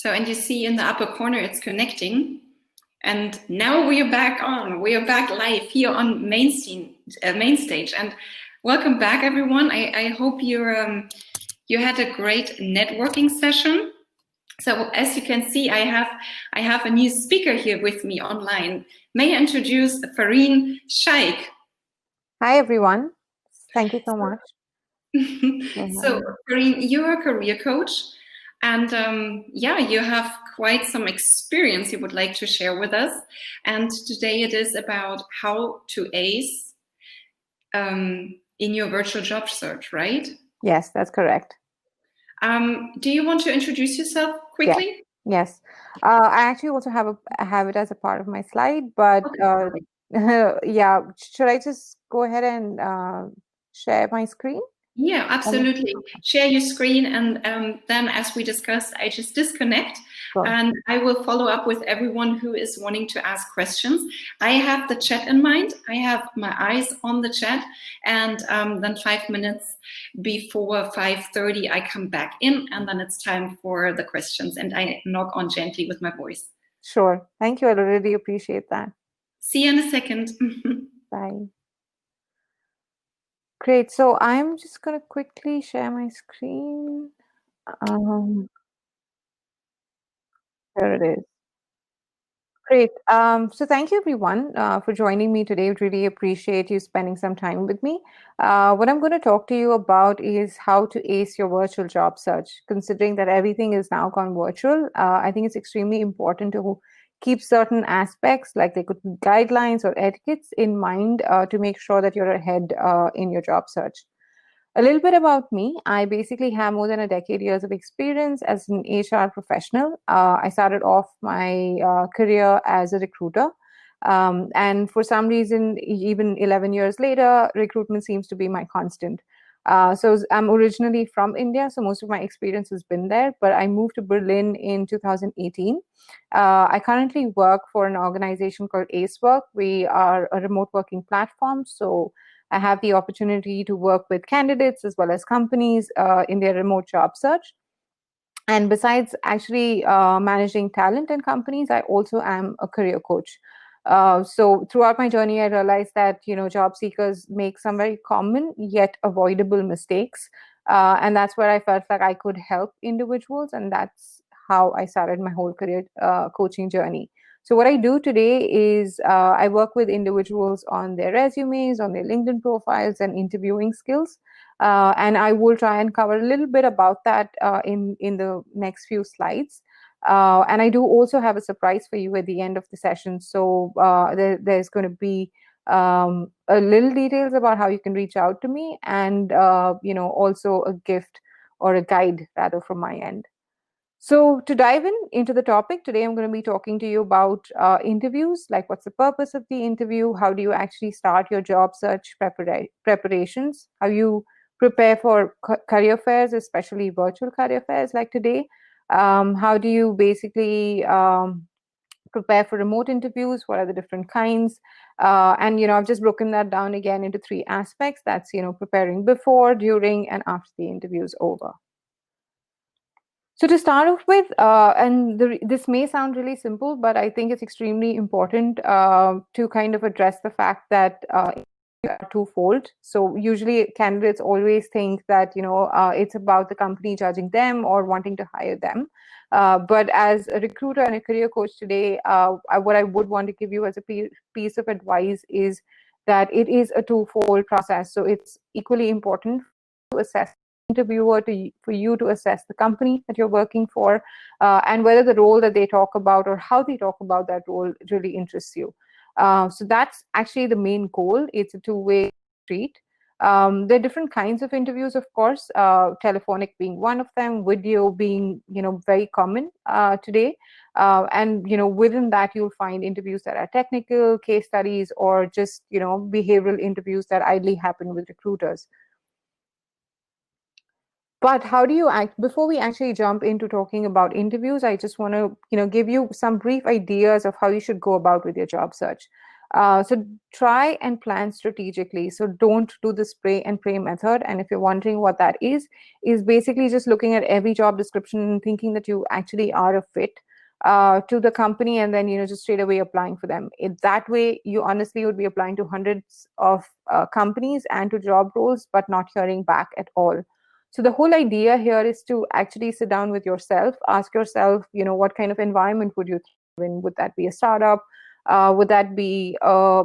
So, and you see in the upper corner, it's connecting. And now we are back on. We are back live here on main stage. And welcome back, everyone. I hope you had a great networking session. So as you can see, I have a new speaker here with me online. May I introduce Fareen Shaikh. Hi, everyone. Thank you so much. So Fareen, you're a career coach. And yeah, you have quite some experience you would like to share with us. And today it is about how to ace in your virtual job search, right? Yes, that's correct. Do you want to introduce yourself quickly? Yes. I actually also have it as a part of my slide, but yeah, should I just go ahead and share my screen? Yeah, absolutely. Share your screen, and then, as we discussed, I just disconnect, and I will follow up with everyone who is wanting to ask questions. I have the chat in mind. I have my eyes on the chat, and then 5 minutes before 5:30, I come back in, and then it's time for the questions, and I knock on gently with my voice. Sure. Thank you. I really appreciate that. See you in a second. Bye. Great. So I'm just going to quickly share my screen. There it is. Great. So thank you, everyone, for joining me today. Really appreciate you spending some time with me. What I'm going to talk to you about is how to ace your virtual job search. Considering that everything is now gone virtual, I think it's extremely important to keep certain aspects, like there could be guidelines or etiquettes in mind to make sure that you're ahead in your job search. A little bit about me. I basically have more than a decade years of experience as an HR professional. I started off my career as a recruiter. And for some reason, even 11 years later, recruitment seems to be my constant. So I'm originally from India, so most of my experience has been there, but I moved to Berlin in 2018. I currently work for an organization called AceWork. We are a remote working platform. So I have the opportunity to work with candidates as well as companies in their remote job search. And besides actually managing talent in companies, I also am a career coach. So throughout my journey, I realized that, job seekers make some very common yet avoidable mistakes. And that's where I felt like I could help individuals. And that's how I started my whole career coaching journey. So what I do today is I work with individuals on their resumes, on their LinkedIn profiles, and interviewing skills. And I will try and cover a little bit about that in the next few slides. And I do also have a surprise for you at the end of the session. So there's going to be a little details about how you can reach out to me, and also a gift or a guide rather from my end. So to dive into the topic, today I'm going to be talking to you about interviews, like what's the purpose of the interview, how do you actually start your job search preparations, how you prepare for career fairs, especially virtual career fairs like today, how do you basically prepare for remote interviews, what are the different kinds, and I've just broken that down again into 3 aspects. That's preparing before, during, and after the interview is over. So to start off with, this may sound really simple, but I think it's extremely important to kind of address the fact that are twofold. So usually candidates always think that, it's about the company judging them or wanting to hire them. But as a recruiter and a career coach today, what I would want to give you as a piece of advice is that it is a twofold process. So it's equally important to assess interviewer for you to assess the company that you're working for, and whether the role that they talk about or how they talk about that role really interests you. So that's actually the main goal. It's a two-way street. There are different kinds of interviews, of course, telephonic being one of them, video being, very common today. And, within that, you'll find interviews that are technical, case studies, or just, behavioral interviews that idly happen with recruiters. But how do you before we actually jump into talking about interviews, I just want to, give you some brief ideas of how you should go about with your job search. So try and plan strategically. So don't do the spray and pray method. And if you're wondering what that is basically just looking at every job description and thinking that you actually are a fit to the company, and then just straight away applying for them. That way, you honestly would be applying to hundreds of companies and to job roles, but not hearing back at all. So the whole idea here is to actually sit down with yourself, ask yourself, what kind of environment would you thrive in? Would that be a startup? Would that be a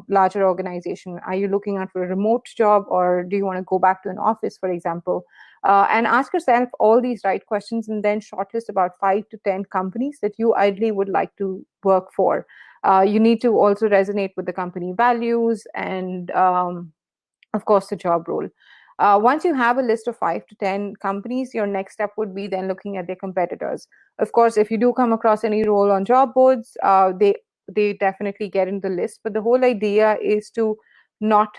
larger organization? Are you looking at for a remote job, or do you want to go back to an office, for example? And ask yourself all these right questions, and then shortlist about 5 to 10 companies that you ideally would like to work for. You need to also resonate with the company values and, of course, the job role. Once you have a list of 5 to 10 companies, your next step would be then looking at their competitors. Of course, if you do come across any role on job boards, they definitely get in the list. But the whole idea is to not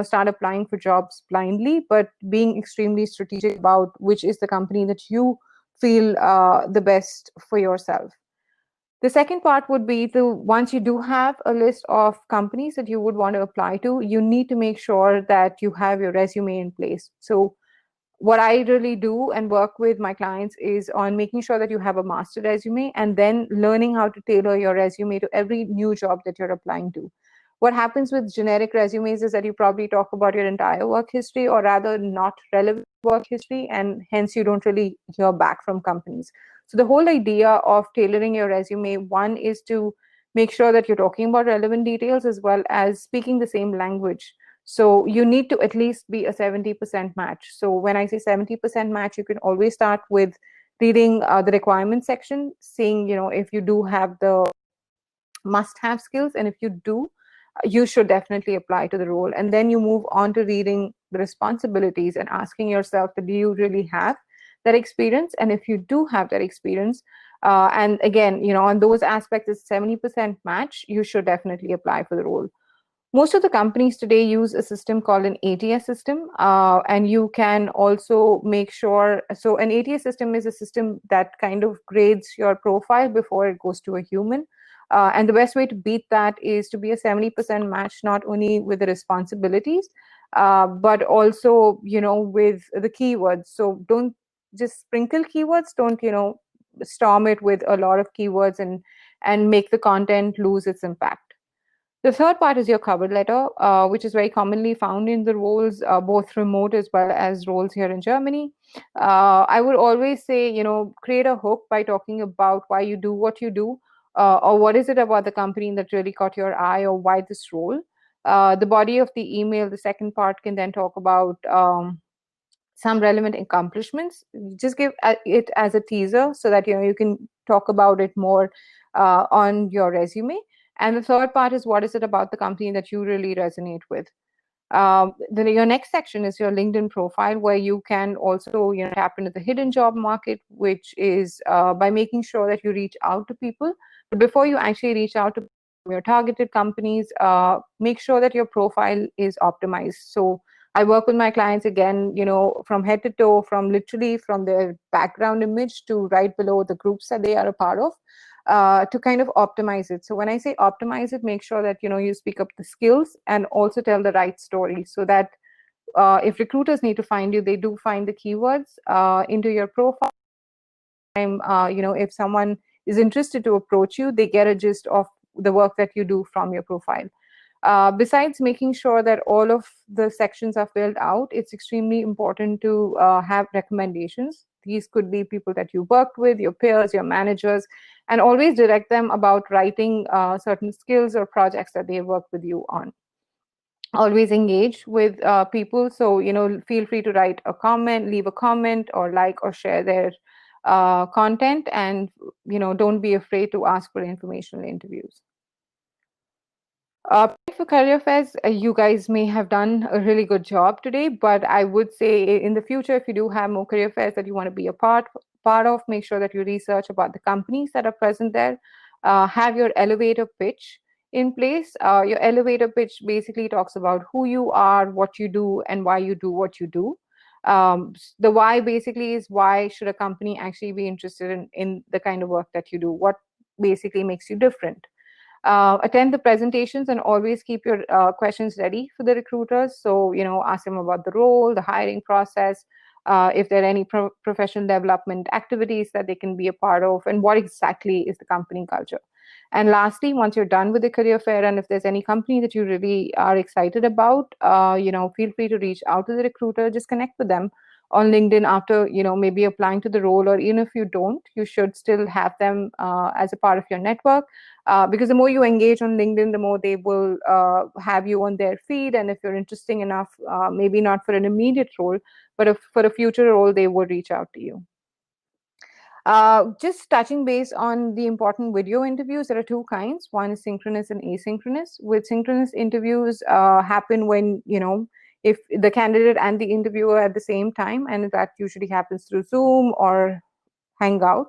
start applying for jobs blindly, but being extremely strategic about which is the company that you feel the best for yourself. The second part would be once you do have a list of companies that you would want to apply to, you need to make sure that you have your resume in place. So what I really do and work with my clients is on making sure that you have a master resume, and then learning how to tailor your resume to every new job that you're applying to. What happens with generic resumes is that you probably talk about your entire work history, or rather not relevant work history, and hence you don't really hear back from companies. So the whole idea of tailoring your resume, one, is to make sure that you're talking about relevant details as well as speaking the same language. So you need to at least be a 70% match. So when I say 70% match, you can always start with reading the requirement section, seeing, if you do have the must-have skills, and if you do, you should definitely apply to the role. And then you move on to reading the responsibilities and asking yourself, do you really have that experience? And if you do have that experience, and again, on those aspects, it's 70% match, you should definitely apply for the role. Most of the companies today use a system called an ATS system, and you can also make sure. So an ATS system is a system that kind of grades your profile before it goes to a human. And the best way to beat that is to be a 70% match, not only with the responsibilities, but also, with the keywords. So don't just sprinkle keywords. Don't, storm it with a lot of keywords and make the content lose its impact. The third part is your cover letter, which is very commonly found in the roles, both remote as well as roles here in Germany. I would always say, create a hook by talking about why you do what you do, or what is it about the company that really caught your eye, or why this role. The body of the email, the second part, can then talk about some relevant accomplishments. Just give it as a teaser so that you can talk about it more on your resume. And the third part is, what is it about the company that you really resonate with? Then your next section is your LinkedIn profile, where you can also tap into the hidden job market, which is by making sure that you reach out to people. But before you actually reach out to your targeted companies, make sure that your profile is optimized. So I work with my clients, again, from head to toe, from literally from their background image to right below the groups that they are a part of, to kind of optimize it. So when I say optimize it, make sure that you speak up the skills and also tell the right story, so that if recruiters need to find you, they do find the keywords into your profile. If someone is interested to approach you, they get a gist of the work that you do from your profile. Besides making sure that all of the sections are filled out, it's extremely important to have recommendations. These could be people that you worked with, your peers, your managers, and always direct them about writing certain skills or projects that they worked with you on. Always engage with people. So, feel free to write a comment, leave a comment, or like or share their content. And, don't be afraid to ask for informational interviews. For career fairs, you guys may have done a really good job today, but I would say in the future, if you do have more career fairs that you want to be a part of, make sure that you research about the companies that are present there. Have your elevator pitch in place. Your elevator pitch basically talks about who you are, what you do, and why you do what you do. The why basically is, why should a company actually be interested in the kind of work that you do? What basically makes you different? Attend the presentations and always keep your questions ready for the recruiters. So, ask them about the role, the hiring process, if there are any professional development activities that they can be a part of, and what exactly is the company culture. And lastly, once you're done with the career fair, and if there's any company that you really are excited about, feel free to reach out to the recruiter, just connect with them on LinkedIn after, maybe applying to the role, or even if you don't, you should still have them as a part of your network, because the more you engage on LinkedIn, the more they will have you on their feed. And if you're interesting enough, maybe not for an immediate role, but if for a future role, they would reach out to you. Just touching base on the important video interviews, there are two kinds. One is synchronous and asynchronous. With synchronous interviews happen when, if the candidate and the interviewer at the same time, and that usually happens through Zoom or Hangout.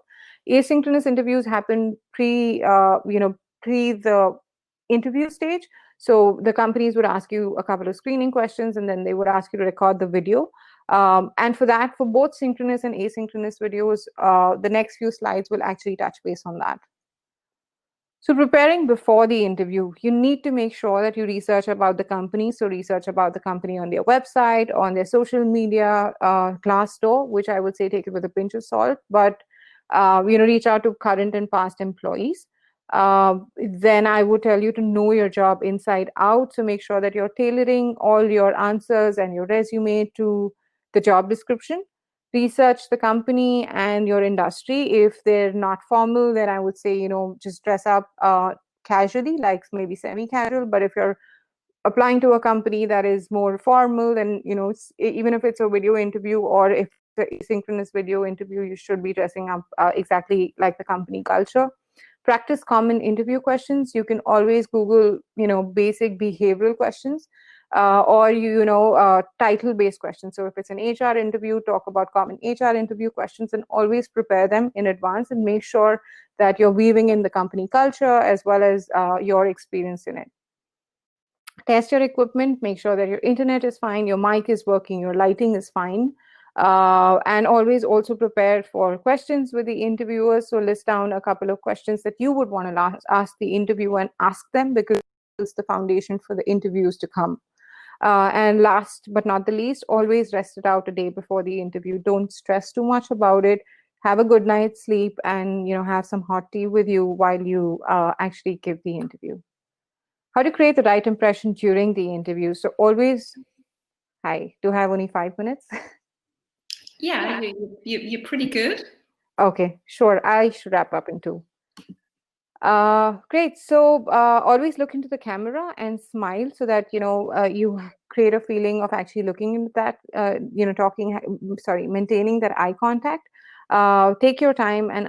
Asynchronous interviews happen pre the interview stage. So the companies would ask you a couple of screening questions, and then they would ask you to record the video. And for that, for both synchronous and asynchronous videos, the next few slides will actually touch base on that. So preparing before the interview, you need to make sure that you research about the company. So research about the company on their website, on their social media, Glassdoor, which I would say take it with a pinch of salt, but reach out to current and past employees. Then I would tell you to know your job inside out. So make sure that you're tailoring all your answers and your resume to the job description. Research the company and your industry. If they're not formal, then I would say, just dress up casually, like maybe semi-casual. But if you're applying to a company that is more formal, then, even if it's a video interview or if it's a asynchronous video interview, you should be dressing up exactly like the company culture. Practice common interview questions. You can always Google, basic behavioral questions. Or title-based questions. So if it's an HR interview, talk about common HR interview questions and always prepare them in advance and make sure that you're weaving in the company culture as well as your experience in it. Test your equipment, make sure that your internet is fine, your mic is working, your lighting is fine. And always also prepare for questions with the interviewers. So list down a couple of questions that you would want to ask the interviewer and ask them, because it's the foundation for the interviews to come. And last but not the least, always rest it out a day before the interview. Don't stress too much about it. Have a good night's sleep, and have some hot tea with you while you actually give the interview. How to create the right impression during the interview. So always, hi, do I have only 5 minutes? Yeah, you're pretty good. Okay, sure. I should wrap up in 2. Great. So always look into the camera and smile so that, you create a feeling of actually looking into that, maintaining that eye contact. Take your time and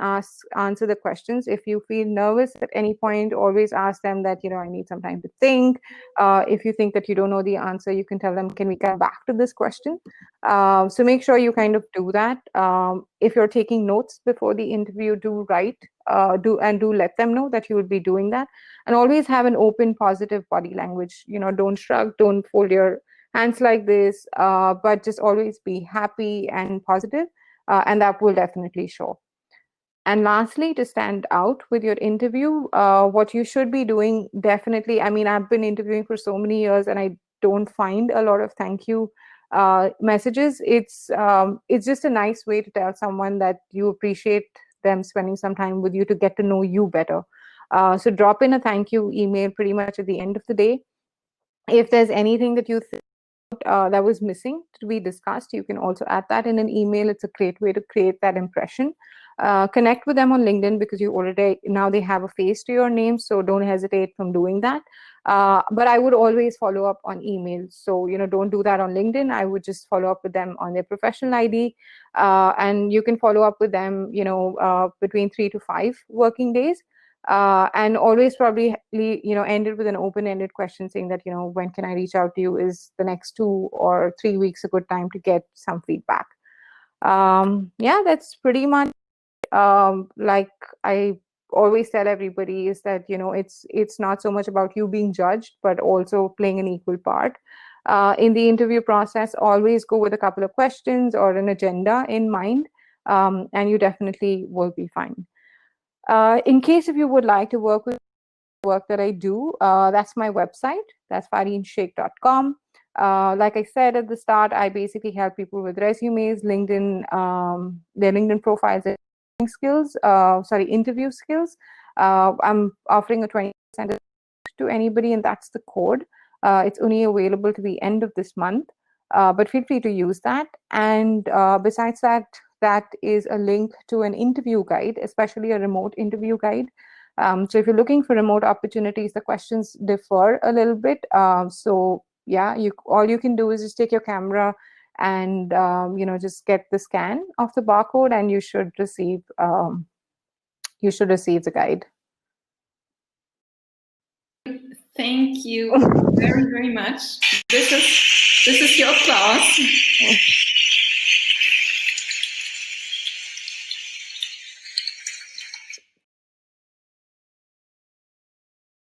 answer the questions. If you feel nervous at any point, always ask them that, I need some time to think. If you think that you don't know the answer, you can tell them, can we come back to this question? So make sure you kind of do that. If you're taking notes before the interview, do write, do let them know that you will be doing that. And always have an open, positive body language. Don't shrug, don't fold your hands like this, but just always be happy and positive. And that will definitely show. And lastly, to stand out with your interview, what you should be doing, definitely, I mean, I've been interviewing for so many years and I don't find a lot of thank you messages. It's just a nice way to tell someone that you appreciate them spending some time with you to get to know you better. So drop in a thank you email pretty much at the end of the day. If there's anything that you think that was missing to be discussed, you can also add that in an email. It's a great way to create that impression. Connect with them on LinkedIn, because you already, now they have a face to your name, so don't hesitate from doing that. But I would always follow up on email. So, don't do that on LinkedIn. I would just follow up with them on their professional ID. And you can follow up with them, between 3 to 5 working days. And always probably, end it with an open-ended question saying that, when can I reach out to you? Is the next 2 or 3 weeks a good time to get some feedback? Yeah, that's pretty much like I always tell everybody is that, it's not so much about you being judged, but also playing an equal part. In the interview process, always go with a couple of questions or an agenda in mind, and you definitely will be fine. In case if you would like to work with work that I do, that's my website. That's fareenshaikh.com. Like I said at the start, I basically help people with resumes, LinkedIn, their LinkedIn profiles, and skills. Interview skills. I'm offering a 20% to anybody, and that's the code. It's only available to the end of this month, but feel free to use that. And besides that, that is a link to an interview guide, especially a remote interview guide. So if you're looking for remote opportunities, the questions differ a little bit. So yeah, all you can do is just take your camera and just get the scan of the barcode, and you should receive the guide. Thank you very, very much. This is your class.